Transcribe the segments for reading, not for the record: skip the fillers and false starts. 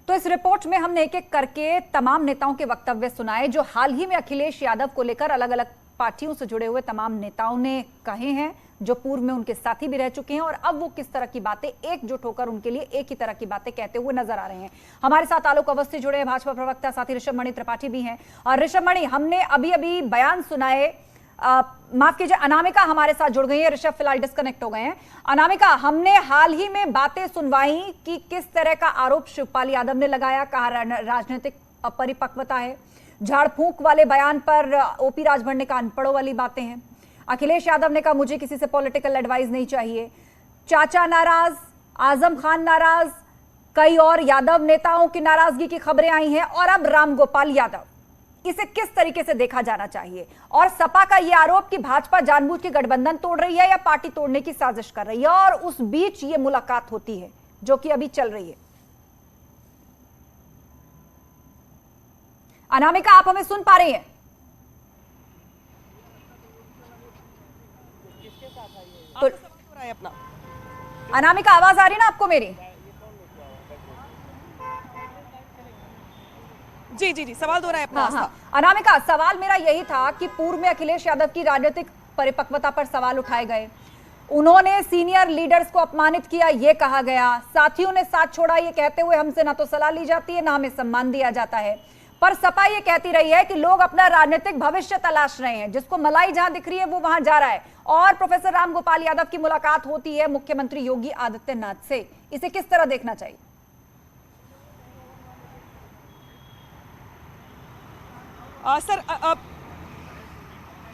तो इस रिपोर्ट में हमने एक एक करके तमाम नेताओं के वक्तव्य सुनाए जो हाल ही में अखिलेश यादव को लेकर अलग अलग पार्टियों से जुड़े हुए तमाम नेताओं ने कहे हैं, जो पूर्व में उनके साथी भी रह चुके हैं और अब वो किस तरह की बातें एकजुट होकर उनके लिए एक ही तरह की बातें कहते हुए नजर आ रहे हैं। हमारे साथ आलोक अवस्थी जुड़े हैं, भाजपा प्रवक्ता, साथी ऋषभ मणि त्रिपाठी भी हैं। और ऋषभ मणि, हमने अभी अभी बयान सुनाए, माफ कीजिए, अनामिका हमारे साथ जुड़ गई है। ऋषभ फिलहाल डिस्कनेक्ट हो गए हैं। अनामिका, हमने हाल ही में बातें सुनवाई कि किस तरह का आरोप शिवपाल यादव ने लगाया, कहा राजनीतिक अपरिपक्वता है, झाड़ फूंक वाले बयान पर ओपी राजभर ने कहा अनपढ़ों वाली बातें हैं। अखिलेश यादव ने कहा मुझे किसी से पॉलिटिकल एडवाइस नहीं चाहिए। चाचा नाराज, आजम खान नाराज, कई और यादव नेताओं की नाराजगी की खबरें आई हैं और अब रामगोपाल यादव। इसे किस तरीके से देखा जाना चाहिए? और सपा का यह आरोप कि भाजपा जानबूझ के गठबंधन तोड़ रही है या पार्टी तोड़ने की साजिश कर रही है, और उस बीच ये मुलाकात होती है जो कि अभी चल रही है। अनामिका, आप हमें सुन पा रही हैं? तो अपना अनामिका, आवाज आ रही है ना आपको मेरी? जी जी जी, सवाल दोहराए अपना। हाँ। अनामिका, सवाल मेरा यही था कि पूर्व में अखिलेश यादव की राजनीतिक परिपक्वता पर सवाल उठाए गए, उन्होंने सीनियर लीडर्स को अपमानित किया, यह कहा गया, साथियों ने साथ छोड़ा ये कहते हुए हमसे ना तो सलाह ली जाती है ना हमें सम्मान दिया जाता है। पर सपा ये कहती रही है कि लोग अपना राजनीतिक भविष्य तलाश रहे हैं, जिसको मलाई जहां दिख रही है वो वहां जा रहा है। और प्रोफेसर रामगोपाल यादव की मुलाकात होती है मुख्यमंत्री योगी आदित्यनाथ से, इसे किस तरह देखना चाहिए? सर,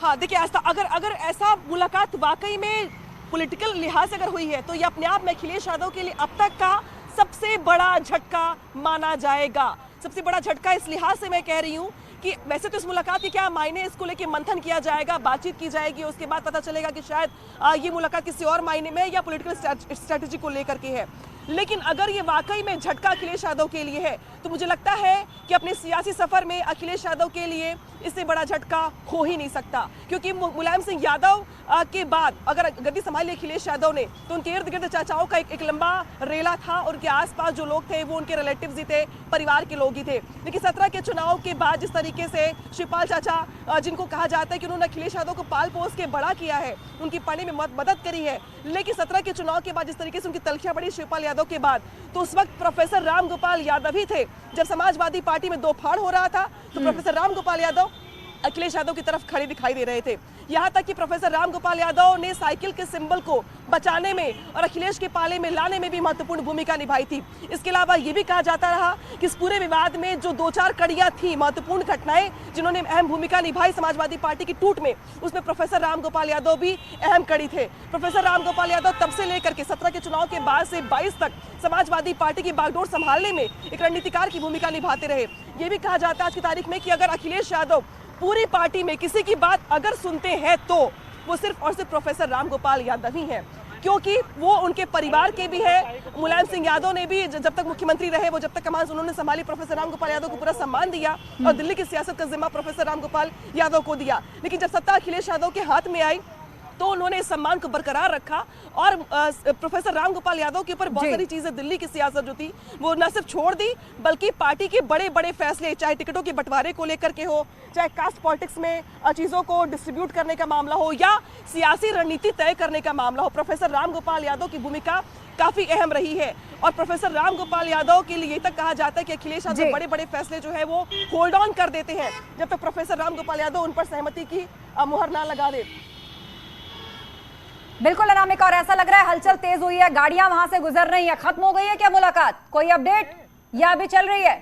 हाँ देखिए आस्था, अगर ऐसा मुलाकात वाकई में पॉलिटिकल लिहाज से अगर हुई है तो ये अपने आप में अखिलेश यादव के लिए अब तक का सबसे बड़ा झटका माना जाएगा। सबसे बड़ा झटका इस लिहाज से मैं कह रही हूँ कि वैसे तो इस मुलाकात के क्या मायने, इसको लेके मंथन किया जाएगा, बातचीत की जाएगी, उसके बाद पता चलेगा कि शायद ये मुलाकात किसी और मायने में या पॉलिटिकल स्ट्रेटजी को लेकर के है। लेकिन अगर ये वाकई में झटका अखिलेश यादव के लिए है तो मुझे लगता है कि अपने सियासी सफर में अखिलेश यादव के लिए इससे बड़ा झटका हो ही नहीं सकता, क्योंकि मुलायम सिंह यादव के बाद अगर गद्दी संभाली अखिलेश यादव ने तो उनके इर्द गिर्द चाचाओं का एक लंबा रेला था, उनके आसपास जो लोग थे वो उनके रिलेटिव्स ही थे, परिवार के लोग ही थे। लेकिन 17 के चुनाव के बाद जिस तरीके से शिवपाल चाचा, जिनको कहा जाता है कि उन्होंने अखिलेश यादव को पाल पोस के बड़ा किया है, उनकी पढ़ने में मदद करी है, लेकिन 17 के चुनाव के बाद जिस तरीके से उनकी तलखियां बढ़ी शिवपाल यादव के बाद, तो उस वक्त प्रोफेसर रामगोपाल यादव ही थे। जब समाजवादी पार्टी में दो फाड़ हो रहा था तो प्रोफेसर रामगोपाल यादव अखिलेश यादव की तरफ खड़े दिखाई दे रहे थे। यहां तक कि प्रोफेसर रामगोपाल यादव ने साइकिल के सिंबल को बचाने में और अखिलेश के पाले में लाने में भी महत्वपूर्ण भूमिका निभाई थी। इसके अलावा यह भी कहा जाता रहा कि इस पूरे विवाद में जो 2-4 कड़ियां थी, महत्वपूर्ण घटनाएं जिन्होंने अहम भूमिका निभाई समाजवादी पार्टी की टूट में, उसमें प्रोफेसर रामगोपाल यादव भी अहम कड़ी थे। प्रोफेसर रामगोपाल यादव तब से लेकर के 17 के चुनाव के बाद से 22 तक समाजवादी पार्टी की बागडोर संभालने में एक रणनीतिकार की भूमिका निभाते रहे। यह भी कहा जाता है आज की तारीख में कि अगर अखिलेश यादव पूरी पार्टी में किसी की बात अगर सुनते हैं तो वो सिर्फ और सिर्फ प्रोफेसर रामगोपाल यादव ही हैं, क्योंकि वो उनके परिवार के भी है। मुलायम सिंह यादव ने भी जब तक मुख्यमंत्री रहे, वो जब तक कमान उन्होंने संभाली, प्रोफेसर रामगोपाल यादव को पूरा सम्मान दिया और दिल्ली की सियासत का जिम्मा प्रोफेसर रामगोपाल यादव को दिया। लेकिन जब सत्ता अखिलेश यादव के हाथ में आई तो उन्होंने इस सम्मान को बरकरार रखा और प्रोफेसर रामगोपाल यादव के ऊपर बहुत सारी चीजें, दिल्ली की सियासत जो थी वो न सिर्फ छोड़ दी, बल्कि पार्टी के बड़े बड़े फैसले, चाहे टिकटों के बंटवारे को लेकर के हो, चाहे कास्ट पॉलिटिक्स में चीजों को डिस्ट्रीब्यूट करने का मामला हो, या सियासी रणनीति तय करने का मामला हो, प्रोफेसर रामगोपाल यादव की भूमिका काफी अहम रही है। और प्रोफेसर रामगोपाल यादव के लिए तक कहा जाता है कि अखिलेश यादव बड़े बड़े फैसले जो है वो होल्ड ऑन कर देते हैं जब तक प्रोफेसर रामगोपाल यादव उन पर सहमति की मुहर ना लगा दे। बिल्कुल अनामिका, और ऐसा लग रहा है हलचल तेज हुई है, गाड़ियां वहां से गुजर रही हैं। खत्म हो गई है क्या मुलाकात? कोई अपडेट या अभी चल रही है?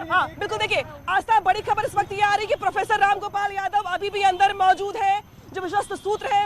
हाँ बिल्कुल, देखिए आस्था, बड़ी खबर इस वक्त ये आ रही है कि प्रोफेसर रामगोपाल यादव अभी भी अंदर मौजूद है। जो विश्वस्त सूत्र है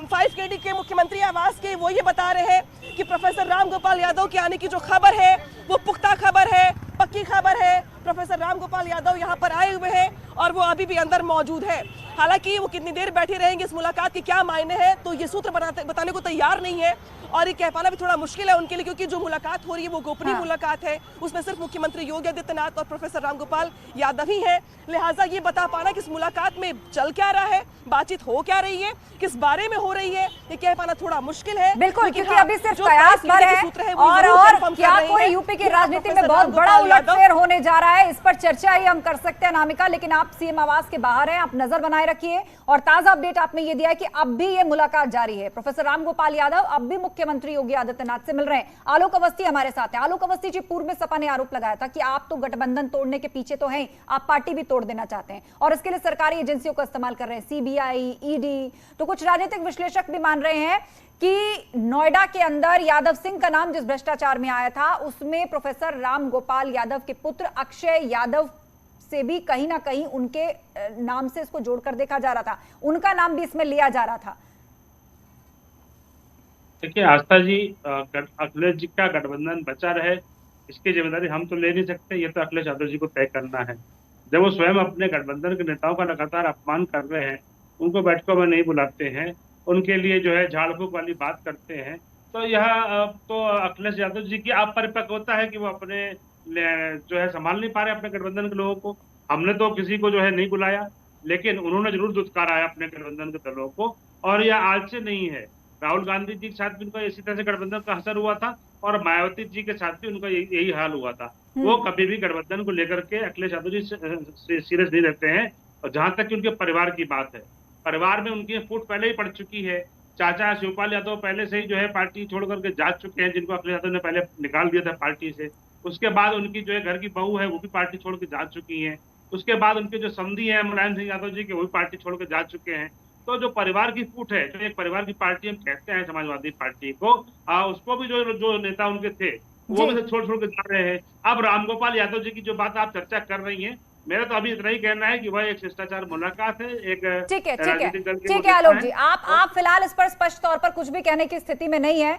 5KD के मुख्यमंत्री आवास के, वो ये बता रहे हैं कि प्रोफेसर रामगोपाल यादव के आने की जो खबर है वो पुख्ता खबर है, पक्की खबर है, प्रोफेसर रामगोपाल यादव यहाँ पर आए हुए हैं और वो अभी भी अंदर मौजूद है। हालांकि वो कितनी देर बैठे रहेंगे, इस मुलाकात के क्या मायने हैं, तो ये सूत्र बताने को तैयार नहीं है और ये कह पाना भी थोड़ा मुश्किल है उनके लिए, क्योंकि जो मुलाकात हो रही है वो गोपनीय मुलाकात है, उसमें सिर्फ मुख्यमंत्री योगी आदित्यनाथ और प्रोफेसर रामगोपाल यादव ही हैं। लिहाजा ये बता पाना कि इस मुलाकात में चल क्या रहा है, बातचीत हो क्या रही है, किस बारे में हो रही है, ये कह पाना थोड़ा मुश्किल है। बिल्कुल, क्योंकि अभी सिर्फ कयास भर है और क्या कोई यूपी की राजनीति में बहुत बड़ा उलटफेर होने जा रहा है, इस पर चर्चा ही हम कर सकते हैं अनामिका। लेकिन आप सीएम आवास के बाहर हैं, आप नजर बनाए रखिए और ताजा अपडेट आपने ये दिया है कि अब भी ये मुलाकात जारी है। प्रोफेसर रामगोपाल यादव अब भी मुख्यमंत्री योगी आदित्यनाथ से मिल रहे हैं। आलोक अवस्थी हमारे साथ है। आलोक अवस्थी जी, पूर्व में सपा ने आरोप लगाया था कि आप तो गठबंधन तोड़ने के पीछे तो हैं, आप पार्टी भी तोड़ देना चाहते हैं और इसके लिए सरकारी एजेंसियों का इस्तेमाल कर रहे हैं, सीबीआई, ईडी। तो कुछ राजनीतिक विश्लेषक भी मान रहे हैं कि नोएडा के अंदर यादव सिंह का नाम जिस भ्रष्टाचार में आया था उसमें प्रोफेसर रामगोपाल यादव के पुत्र अक्षय यादव से भी कहीं ना कहीं उनके नाम से इसको जोड़कर देखा जा रहा था, उनका नाम भी इसमें लिया जा रहा था। देखिए आस्था जी, अखिलेश जी का गठबंधन बचा रहे इसकी जिम्मेदारी हम तो ले नहीं सकते, ये तो अखिलेश यादव जी को तय करना है। जब वो स्वयं अपने गठबंधन के नेताओं का लगातार अपमान कर रहे हैं, उनको बैठकों में नहीं बुलाते हैं, उनके लिए जो है झाड़ फूक वाली बात करते हैं, तो यह तो अखिलेश यादव जी की अपरिपक्वता है कि वो अपने जो है संभाल नहीं पा रहे अपने गठबंधन के लोगों को। हमने तो किसी को जो है नहीं बुलाया, लेकिन उन्होंने जरूर दुत्कारा है अपने गठबंधन के दलों को। और यह आज से नहीं है, राहुल गांधी जी के साथ भी उनका इसी तरह से गठबंधन का असर हुआ था और मायावती जी के साथ भी उनका यही हाल हुआ था। वो कभी भी गठबंधन को लेकर के अखिलेश यादव जी सीरियस नहीं रहते हैं। और जहां तक कि उनके परिवार की बात है, परिवार में उनकी फूट पहले ही पड़ चुकी है। चाचा शिवपाल यादव पहले से ही जो है पार्टी छोड़ करके जा चुके हैं, जिनको अखिलेश यादव ने पहले निकाल दिया था पार्टी से। उसके बाद उनकी जो है घर की बहू है वो भी पार्टी छोड़ के जा चुकी है। उसके बाद उनके जो समधी हैं मुलायम सिंह यादव जी के, वो भी पार्टी छोड़ के जा चुके हैं। तो जो परिवार की फूट है, जो एक परिवार की पार्टी हम कहते हैं समाजवादी पार्टी को, उसको भी जो नेता उनके थे वो भी छोड़ छोड़ के जा रहे हैं। अब रामगोपाल यादव जी की जो बात आप चर्चा कर रही हैं, मेरा तो अभी इतना ही कहना है कि वह एक शिष्टाचार मुलाकात है, एक ठीक है आलोक जी, आप फिलहाल इस पर स्पष्ट तौर पर कुछ भी कहने की स्थिति में नहीं है।